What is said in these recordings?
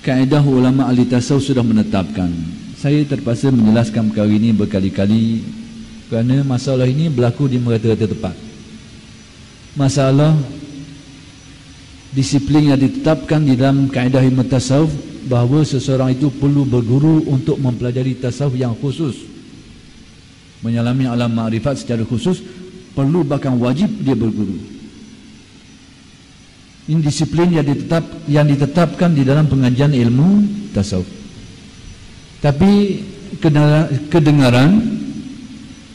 kaedah ulama ahli tasawuf sudah menetapkan. Saya terpaksa menjelaskan perkara ini berkali-kali kerana masalah ini berlaku di merata-rata tempat. Masalah disiplin yang ditetapkan di dalam kaedah ilmu tasawuf, bahawa seseorang itu perlu berguru untuk mempelajari tasawuf yang khusus, menyelami alam ma'rifat secara khusus, perlu bahkan wajib dia berguru. Ini disiplin yang ditetapkan di dalam pengajian ilmu tasawuf. Tapi kedengaran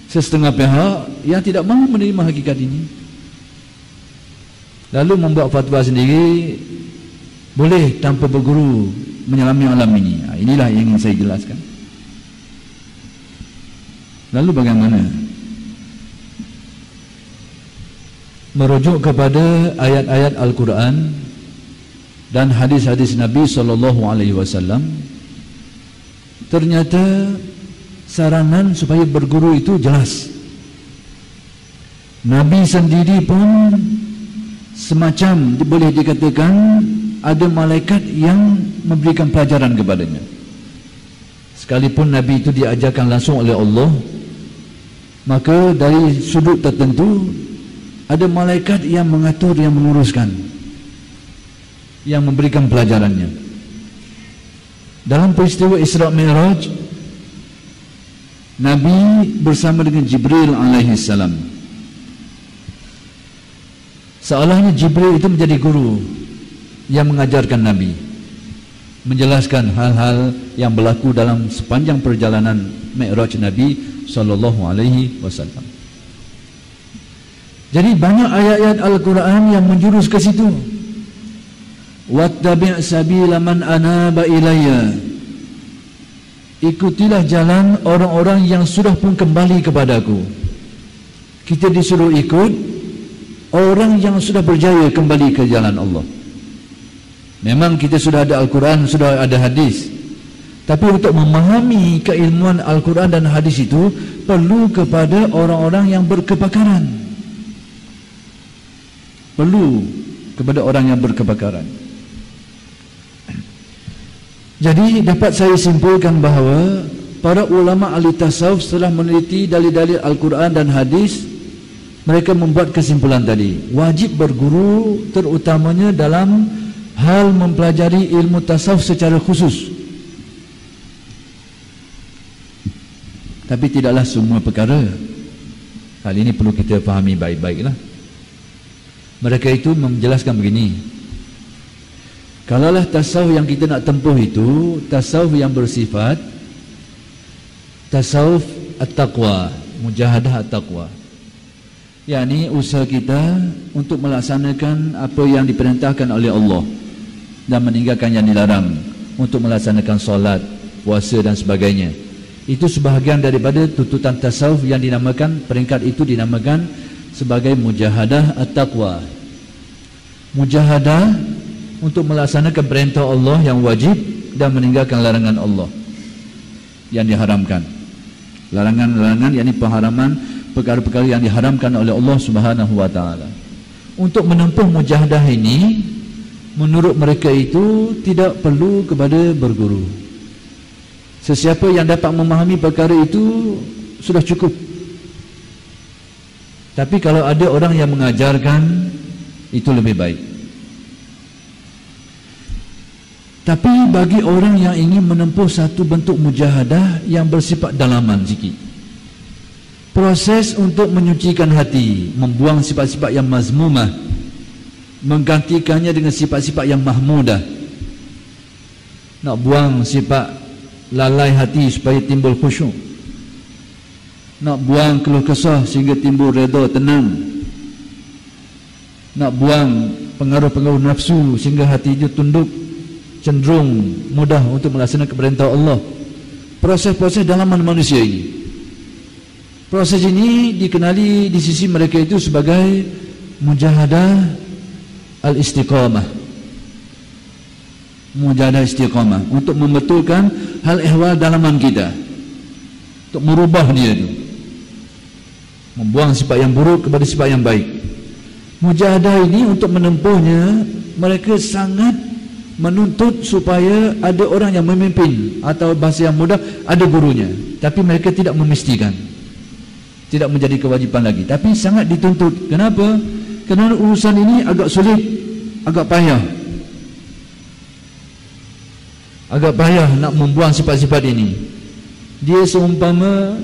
sesetengah pihak yang tidak mahu menerima hakikat ini, lalu membuat fatwa sendiri, boleh tanpa berguru menyelami alam ini. Inilah yang ingin saya jelaskan. Lalu bagaimana? Merujuk kepada ayat-ayat Al-Quran dan hadis-hadis Nabi SAW, ternyata saranan supaya berguru itu jelas. Nabi sendiri pun semacam boleh dikatakan ada malaikat yang memberikan pelajaran kepadanya. Sekalipun Nabi itu diajarkan langsung oleh Allah, maka dari sudut tertentu ada malaikat yang mengatur, yang menguruskan, yang memberikan pelajarannya. Dalam peristiwa Isra Mi'raj, Nabi bersama dengan Jibril alaihissalam. Seolahnya Jibril itu menjadi guru yang mengajarkan Nabi, menjelaskan hal-hal yang berlaku dalam sepanjang perjalanan Mi'raj Nabi SAW. Jadi banyak ayat-ayat Al-Quran yang menjurus ke situ. Wattabi' sabila man anaba ilayya. Ikutilah jalan orang-orang yang sudah pun kembali kepadaku. Kita disuruh ikut orang yang sudah berjaya kembali ke jalan Allah. Memang kita sudah ada Al-Quran, sudah ada hadis, tapi untuk memahami keilmuan Al-Quran dan hadis itu perlu kepada orang-orang yang berkepakaran. Perlu kepada orang yang berkepakaran. Jadi dapat saya simpulkan bahawa para ulama ahli tasawuf setelah meneliti dalil-dalil Al-Quran dan hadis, mereka membuat kesimpulan tadi, wajib berguru terutamanya dalam hal mempelajari ilmu tasawuf secara khusus. Tapi tidaklah semua perkara. Hal ini perlu kita fahami baik-baiklah. Mereka itu menjelaskan begini, kalaulah tasawuf yang kita nak tempuh itu tasawuf yang bersifat tasawuf at-taqwa, mujahadah at-taqwa, yakni usaha kita untuk melaksanakan apa yang diperintahkan oleh Allah dan meninggalkan yang dilarang, untuk melaksanakan solat, puasa dan sebagainya. Itu sebahagian daripada tuntutan tasawuf yang dinamakan, peringkat itu dinamakan sebagai mujahadah at-taqwa. Mujahadah untuk melaksanakan perintah Allah yang wajib dan meninggalkan larangan Allah yang diharamkan. Larangan-larangan yakni pengharaman perkara-perkara yang diharamkan oleh Allah Subhanahu wa taala. Untuk menempuh mujahadah ini, menurut mereka itu tidak perlu kepada berguru. Sesiapa yang dapat memahami perkara itu sudah cukup. Tapi kalau ada orang yang mengajarkan, itu lebih baik. Tapi bagi orang yang ingin menempuh satu bentuk mujahadah yang bersifat dalaman sikit, proses untuk menyucikan hati, membuang sifat-sifat yang mazmumah, menggantikannya dengan sifat-sifat yang mahmudah. Nak buang sifat lalai hati supaya timbul khusyuk, nak buang keluh kesah sehingga timbul redha, tenang, nak buang pengaruh-pengaruh nafsu sehingga hati itu tunduk, cenderung mudah untuk melaksanakan perintah Allah. Proses-proses dalaman manusia ini, proses ini dikenali di sisi mereka itu sebagai mujahadah al-istiqamah, mujahadah istiqamah, untuk membetulkan hal ehwal dalaman kita, untuk merubah dia itu, membuang sifat yang buruk kepada sifat yang baik. Mujahadah ini untuk menempuhnya mereka sangat menuntut supaya ada orang yang memimpin, atau bahasa yang mudah, ada gurunya. Tapi mereka tidak memistikan, tidak menjadi kewajipan lagi, tapi sangat dituntut. Kenapa? Kerana urusan ini agak sulit, agak payah nak membuang sifat-sifat ini. Dia seumpama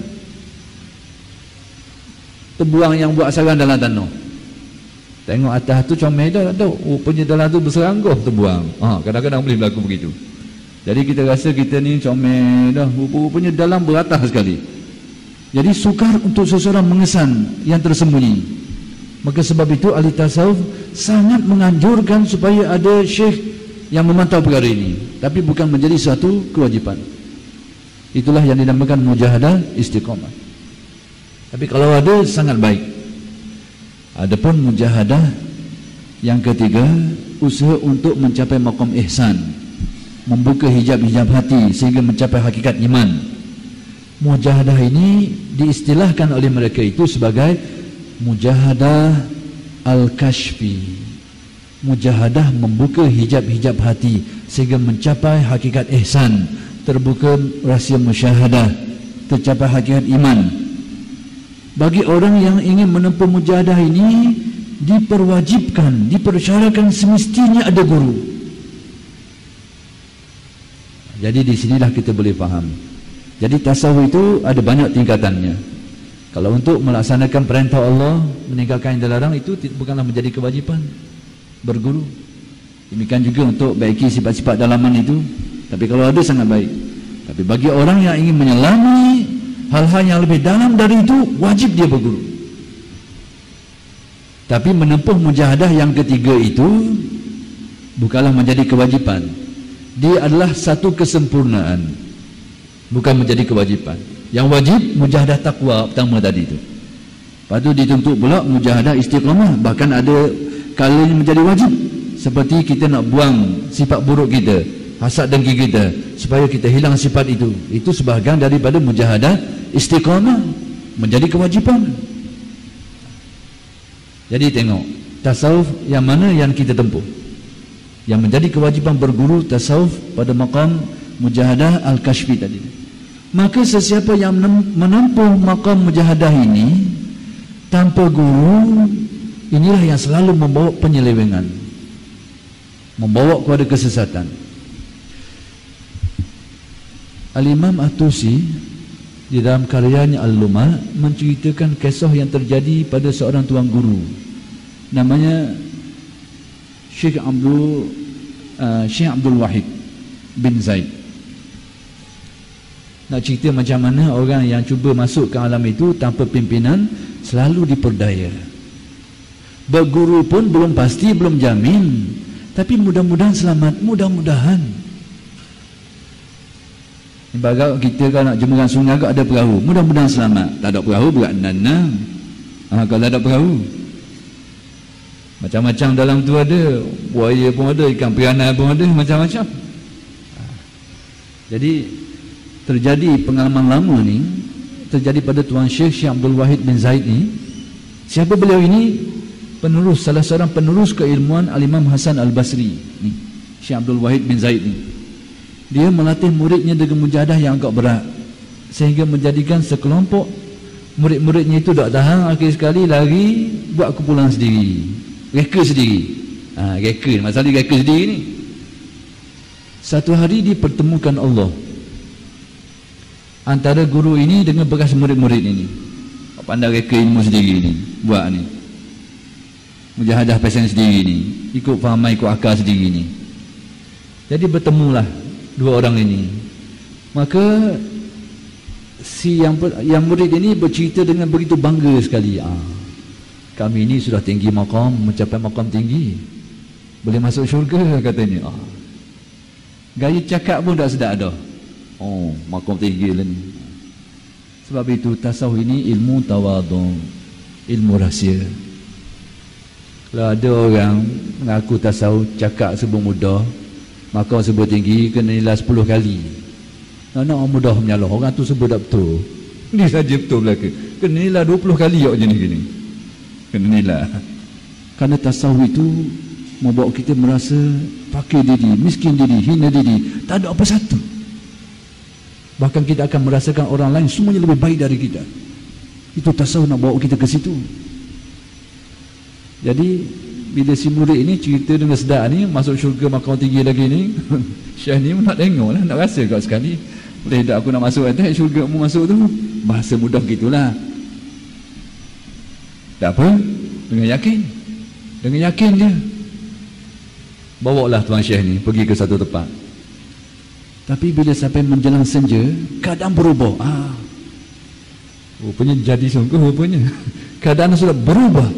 terbuang yang buat sarang dalam tanah. Tengok atas tu comel dah, tak tahu rupanya dalam tu berseranggoh terbuang. Kadang-kadang boleh berlaku begitu. Jadi kita rasa kita ni comel dah, rupanya dalam beratas sekali. Jadi sukar untuk seseorang mengesan yang tersembunyi. Maka sebab itu ahli tasawuf sangat menganjurkan supaya ada syekh yang memantau perkara ini, tapi bukan menjadi satu kewajipan. Itulah yang dinamakan mujahadah istiqamah. Tapi kalau ada, sangat baik. Adapun mujahadah yang ketiga, usaha untuk mencapai maqam ihsan, membuka hijab-hijab hati sehingga mencapai hakikat iman. Mujahadah ini diistilahkan oleh mereka itu sebagai mujahadah al-kashfi. Mujahadah membuka hijab-hijab hati sehingga mencapai hakikat ihsan, terbuka rahsia musyahadah, tercapai hakikat iman. Bagi orang yang ingin menempuh mujahadah ini, diperwajibkan, dipersyaratkan semestinya ada guru. Jadi di sinilah kita boleh faham. Jadi tasawuf itu ada banyak tingkatannya. Kalau untuk melaksanakan perintah Allah, meninggalkan yang dilarang, itu bukanlah menjadi kewajipan berguru. Demikian juga untuk baiki sifat-sifat dalaman itu. Tapi kalau ada, sangat baik. Tapi bagi orang yang ingin menyelami hal-hal yang lebih dalam dari itu, wajib dia berguru. Tapi menempuh mujahadah yang ketiga itu bukanlah menjadi kewajipan. Dia adalah satu kesempurnaan, bukan menjadi kewajipan. Yang wajib mujahadah takwa pertama tadi itu. Lepas tu dituntut pula mujahadah istiqamah. Bahkan ada kalanya menjadi wajib, seperti kita nak buang sifat buruk kita, hasad dengki kita, supaya kita hilang sifat itu. Itu sebahagian daripada mujahadah istiqamah, menjadi kewajipan. Jadi tengok, tasawuf yang mana yang kita tempuh, yang menjadi kewajipan berguru tasawuf pada maqam mujahadah al-kashfi tadi. Maka sesiapa yang menempuh maqam mujahadah ini tanpa guru, inilah yang selalu membawa penyelewengan, membawa kepada kesesatan. Al-Imam At-Tusi di dalam karyanya Al-Lumah menceritakan kisah yang terjadi pada seorang tuan guru, namanya Syekh Abdul Wahid bin Zaid. Nak cerita macam mana orang yang cuba masuk ke alam itu tanpa pimpinan selalu diperdaya. Berguru pun belum pasti, belum jamin, tapi mudah-mudahan selamat, mudah-mudahan. Ibarat kita kan nak jemurang sungai agak ada perahu, mudah-mudahan selamat. Tak ada perahu berat nanam. Kalau ada perahu, macam-macam dalam tu ada, buaya pun ada, ikan piranha pun ada, macam-macam. Jadi terjadi pengalaman lama ni, terjadi pada Tuan Syekh Abdul Wahid bin Zaid ni. Siapa beliau ini? Penerus, salah seorang penerus keilmuan Al-Imam Hasan Al-Basri ni, Syekh Abdul Wahid bin Zaid ni. Dia melatih muridnya dengan mujahadah yang agak berat, sehingga menjadikan sekelompok murid-muridnya itu tak tahan, akhir sekali lari buat kumpulan sendiri, reka sendiri. Masalah reka sendiri ni. Satu hari dipertemukan Allah antara guru ini dengan bekas murid-murid ini. Pandai reka ilmu sendiri ni, buat ni mujahadah pasien sendiri ni, ikut faham, ikut akal sendiri ni. Jadi bertemulah dua orang ini. Maka si yang murid ini bercerita dengan begitu bangga sekali. Kami ini sudah tinggi maqam, mencapai maqam tinggi, boleh masuk syurga katanya. Gaya cakap pun tak sedap dah. Maqam tinggi lah ni. Sebab itu tasawuf ini ilmu tawadhu, ilmu rahsia. Kalau ada orang mengaku tasawuf, cakap sebut mudah, maka sebut tinggi, kena nilai 10 kali. Nak mudah menyalah, orang tu sebut tak betul, ni saja betul belaka, kena nilai 20 kali macam ni. Kena nilai. Kerana tasawuf itu membawa kita merasa fakir diri, miskin diri, hina diri, tak ada apa satu. Bahkan kita akan merasakan orang lain semuanya lebih baik dari kita. Itu tasawuf nak bawa kita ke situ. Jadi bila si murid ini cerita dengan sedap ni, masuk syurga makam tinggi lagi ni, Syekh ni nak tengok lah, nak rasa kat sekali. Boleh tak aku nak masuk atas syurga mu masuk tu? Bahasa mudah gitulah. Tak apa, dengan yakin dia. Bawalah Tuan Syekh ni pergi ke satu tempat. Tapi bila sampai menjelang senja, keadaan berubah. Rupanya jadi sungguh rupanya. Keadaan sudah berubah.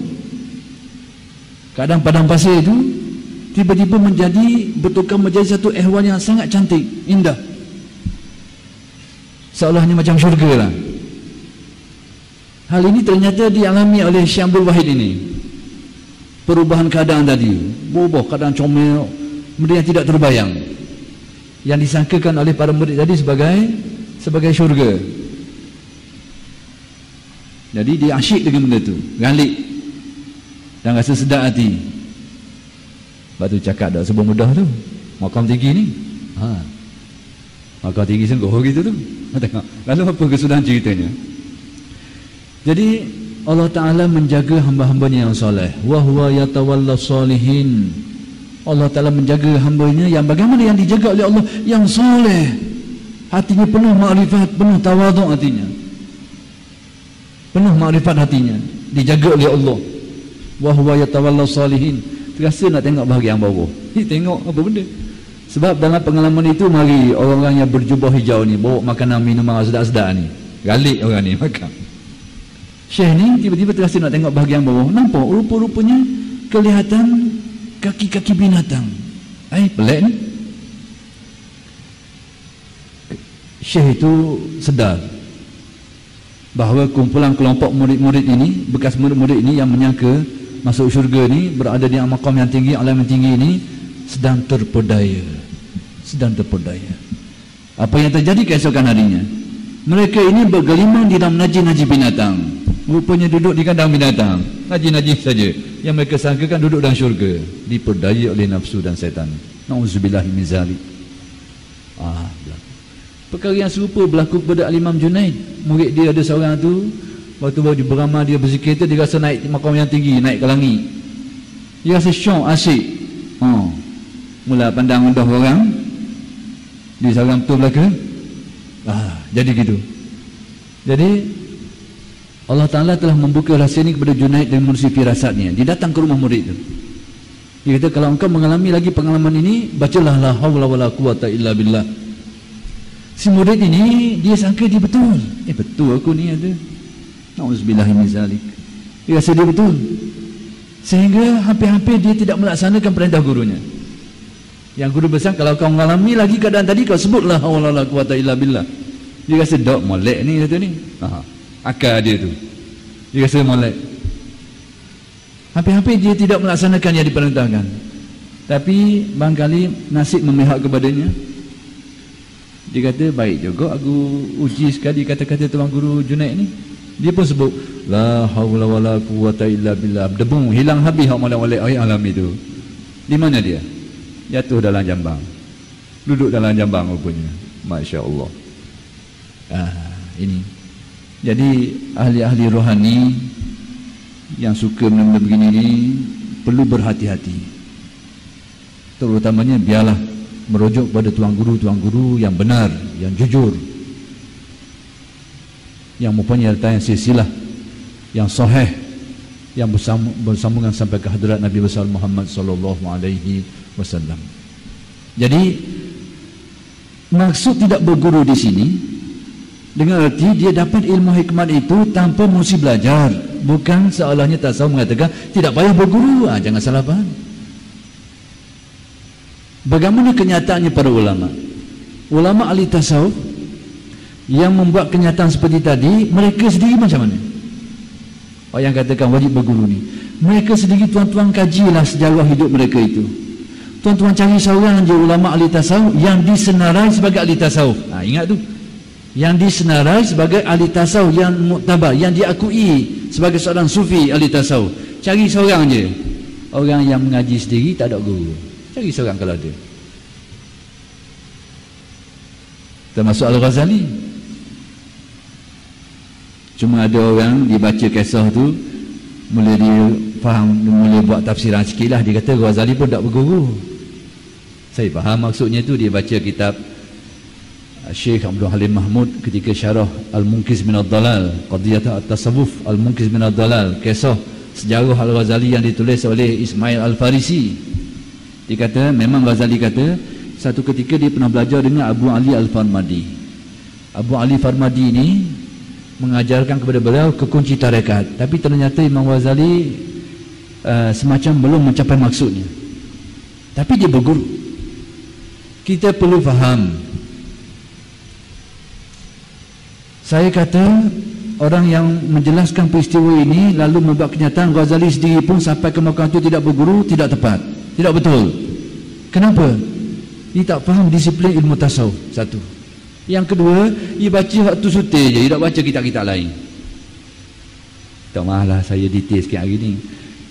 Keadaan padang pasir itu tiba-tiba bertukar menjadi satu ehwan yang sangat cantik, indah. Seolahnya macam syurga lah. Hal ini ternyata dialami oleh Syekh Abdul Wahid ini. Perubahan keadaan tadi, berubah keadaan comel, benda yang tidak terbayang, yang disangkakan oleh para murid tadi sebagai syurga. Jadi dia asyik dengan benda tu, galik dan rasa sedap hati. Lepas tu cakap tak sebuah mudah tu, makam tinggi ni, makam tinggi sungguh gitu tu. Tengok, lalu apa kesudahan ceritanya? Jadi Allah Ta'ala menjaga hamba-hambanya yang soleh. Wa huwa yatawalla salihin. Allah Ta'ala menjaga hambanya yang bagaimana, yang dijaga oleh Allah, yang soleh, hatinya penuh makrifat, penuh tawaduk hatinya, penuh makrifat hatinya, dijaga oleh Allah. Wa huwa yatawalla salihin. Terasa nak tengok bahagian bawah. Tengok apa benda. Sebab dalam pengalaman itu, mari orang-orang yang berjubah hijau ni bawa makanan minuman sedap-sedap ni, galik orang ni makan. Syekh ni tiba-tiba terasa nak tengok bahagian bawah. Nampak rupa-rupanya kelihatan kaki-kaki binatang. Pelik ni. Syekh itu sedar bahawa kumpulan kelompok murid-murid ini, bekas murid-murid ini yang menyangka masuk syurga ni, berada di maqam yang tinggi, alam yang tinggi ini, sedang terpedaya. Apa yang terjadi keesokan harinya? Mereka ini bergelimang di dalam najis-najis binatang. Rupanya duduk di kandang binatang, najis-najis saja, yang mereka sangkakan duduk dalam syurga, diperdaya oleh nafsu dan syaitan. Na'udzubillahi min zalik. Perkara yang serupa berlaku kepada Al-Imam Junaid. Murid dia ada seorang tu, waktu baru beramal dia berzikir tu, dia rasa naik makam yang tinggi, naik ke langit. Dia rasa syok, asyik. Mula pandang rendah orang, dia seorang betul belaka. Jadi gitu. Jadi Allah Ta'ala telah membuka rahsia ini kepada Junaid dengan menerusi firasatnya. Dia datang ke rumah murid itu. Dia kata, kalau engkau mengalami lagi pengalaman ini, bacalah la hawla wa la quwata illa billah. Si murid ini, dia sangka dia betul. Betul aku ni ada. Na'udzubillahi min zalik. Dia rasa dia betul. Sehingga hampir-hampir dia tidak melaksanakan perintah gurunya. Yang guru besar, kalau kau mengalami lagi keadaan tadi, kau sebutlah la hawla wa la quwata illa billah. Dia rasa dok molek ni kata ni. Akal dia tu, dia rasa molek. Hampir-hampir dia tidak melaksanakan yang diperintahkan. Tapi barangkali nasib memihak kepadanya. Dia kata, baik juga aku uji sekali kata-kata Tuan Guru Junaid ni. Dia pun sebut la haula wala quwata illa billah. Debu hilang habis hak molek-molek alam itu. Di mana dia? Jatuh dalam jambang. Duduk dalam jambang rupanya. Masya-Allah. Ini. Jadi ahli-ahli rohani yang suka benda-benda begini ni perlu berhati-hati. Terutamanya biarlah merujuk pada tuan guru yang benar, yang jujur, yang mempunyai harta yang silsilah, yang sahih, yang bersambungan sampai ke hadirat Nabi besar Muhammad sallallahu alaihi wasallam. Jadi maksud tidak berguru di sini dengan arti dia dapat ilmu hikmat itu tanpa mesti belajar. Bukan seolahnya tasawuf mengatakan tidak payah berguru. Jangan salah faham. Bagaimana kenyataannya para ulama? Ulama ahli tasawuf yang membuat kenyataan seperti tadi, mereka sendiri macam mana? Yang katakan wajib berguru ni, mereka sendiri tuan-tuan kajilah sejarah hidup mereka itu. Tuan-tuan cari seorang je ulama ahli tasawuf yang disenarai sebagai ahli tasawuf. Ingat tu, yang disenarai sebagai ahli tasawuf yang muktabar, yang diakui sebagai seorang sufi ahli tasawuf. Cari seorang je orang yang mengaji sendiri tak ada guru, cari seorang kalau ada. Termasuk Al-Ghazali. Cuma ada orang dibaca kisah tu, mula dia faham, mula buat tafsiran sikit lah. Dia kata Ghazali pun tak berguru. Saya faham maksudnya tu. Dia baca kitab Syekh Abdul Halim Mahmud ketika syarah Al-Munqiz min ad-Dalal, Qadiyat at-Tasawuf Al-Munqiz min ad-Dalal, kisah sejarah Al-Ghazali yang ditulis oleh Ismail Al-Farisi. Dia kata, memang Ghazali kata satu ketika dia pernah belajar dengan Abu Ali Al-Farmadi. Abu Ali Farmadi ini mengajarkan kepada beliau kekunci tarekat, tapi ternyata Imam Ghazali semacam belum mencapai maksudnya, tapi dia berguru. Kita perlu faham. Saya kata orang yang menjelaskan peristiwa ini lalu membuat kenyataan Ghazali sendiri pun sampai ke makam itu tidak berguru, tidak tepat, tidak betul. Kenapa? Dia tak faham disiplin ilmu tasawuf. Satu. Yang kedua, dia baca waktu sutir je, dia tak baca kitab-kitab lain. Tak masalah saya detail sikit hari ni.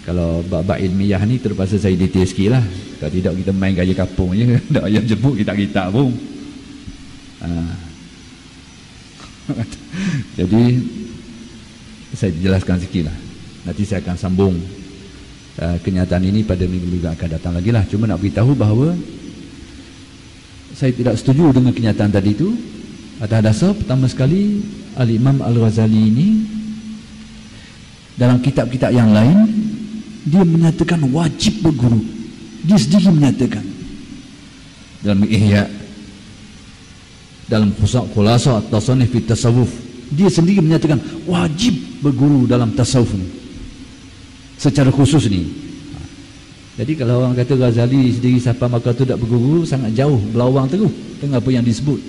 Kalau bab-bab ilmiah ni terpaksa saya detail sikit lah. Kalau tidak kita main gaya kapung je, tak payah jemput kitab-kitab pun. Jadi saya jelaskan sikit lah. Nanti saya akan sambung kenyataan ini pada minggu-minggu akan datang lagi lah. Cuma nak beritahu bahawa saya tidak setuju dengan kenyataan tadi itu. Atas dasar pertama sekali Al-Imam Al-Ghazali ini dalam kitab-kitab yang lain dia menyatakan wajib berguru. Dia sendiri menyatakan dalam Ihya, dalam Khulasah At-Tasanif fi Tasawuf, dia sendiri menyatakan wajib berguru dalam tasawuf ni secara khusus ni. Jadi kalau orang kata Ghazali sendiri sampai maka tu tak berguru, sangat jauh, berlawang terus dengan apa yang disebut.